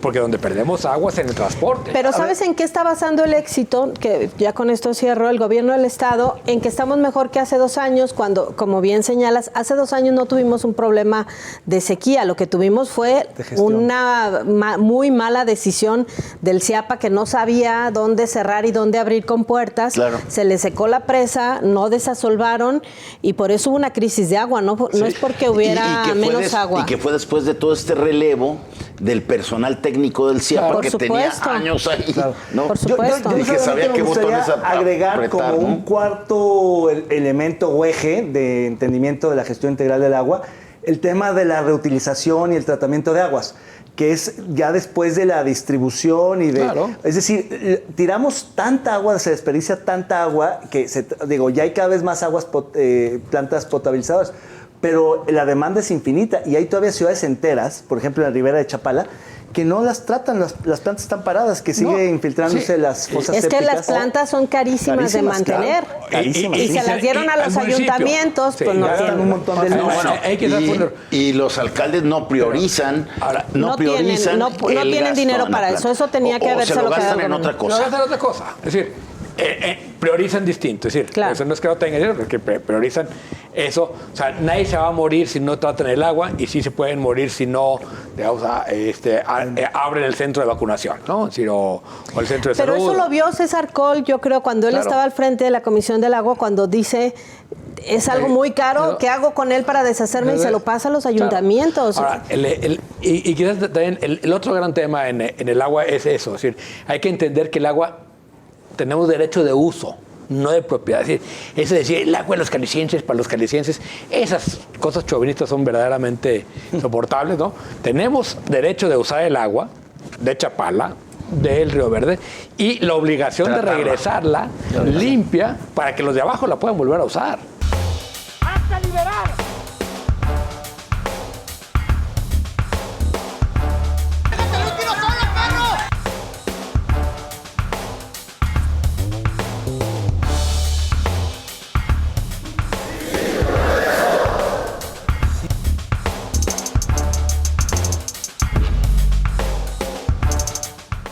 porque donde perdemos agua es en el transporte. Pero ¿sabes en qué está basando el éxito? Que ya con esto cierro, el gobierno del Estado, en que estamos mejor que hace 2 años, cuando, como bien señalas, hace 2 años no tuvimos un problema de sequía, lo que tuvimos fue una muy mala decisión del CIAPA que no sabía dónde cerrar y dónde abrir compuertas. Claro. Se le secó la presa, no desasolvaron y por eso hubo una crisis de agua, no es porque hubiera menos agua. Y que fue después de todo este relevo del personal técnico del CIAPA que tenía años ahí. Claro. ¿No? Por supuesto. Y que sabía qué botones agregar apretar, como un cuarto elemento o eje de entendimiento de la gestión integral del agua, el tema de la reutilización y el tratamiento de aguas, que es ya después de la distribución y de... Claro. Es decir, tiramos tanta agua, se desperdicia tanta agua que, ya hay cada vez más plantas potabilizadoras, pero la demanda es infinita y hay todavía ciudades enteras, por ejemplo en la ribera de Chapala, que no las tratan, las plantas están paradas, que sigue infiltrándose las fosas sépticas. Es que las plantas son carísimas de mantener. Claro, carísimas. Y se las dieron a los ayuntamientos, pues no tienen un montón de luz. Y los alcaldes no priorizan, no tienen dinero para eso. Eso tenía que haberse lo gastan en otra cosa. Lo gastan en otra cosa. Es decir, priorizan distinto. Es decir, claro. Eso no es que no tengan dinero, porque priorizan eso. O sea, nadie se va a morir si no tratan el agua y sí se pueden morir si no, digamos, abren el centro de vacunación, ¿no? Es decir, o el centro de salud. Pero eso lo vio César Coll, yo creo, cuando él estaba al frente de la Comisión del Agua, cuando dice, es algo muy caro, ¿qué hago con él para deshacerme? Y se lo pasa a los ayuntamientos. Ahora, y quizás también el otro gran tema en el agua es eso. Es decir, hay que entender que el agua tenemos derecho de uso, no de propiedad. Es decir, el agua de los calicienses, para los calicienses, esas cosas chauvinistas son verdaderamente insoportables, ¿no? Tenemos derecho de usar el agua de Chapala, del Río Verde, y la obligación de regresarla limpia para que los de abajo la puedan volver a usar. ¡Hasta liberar!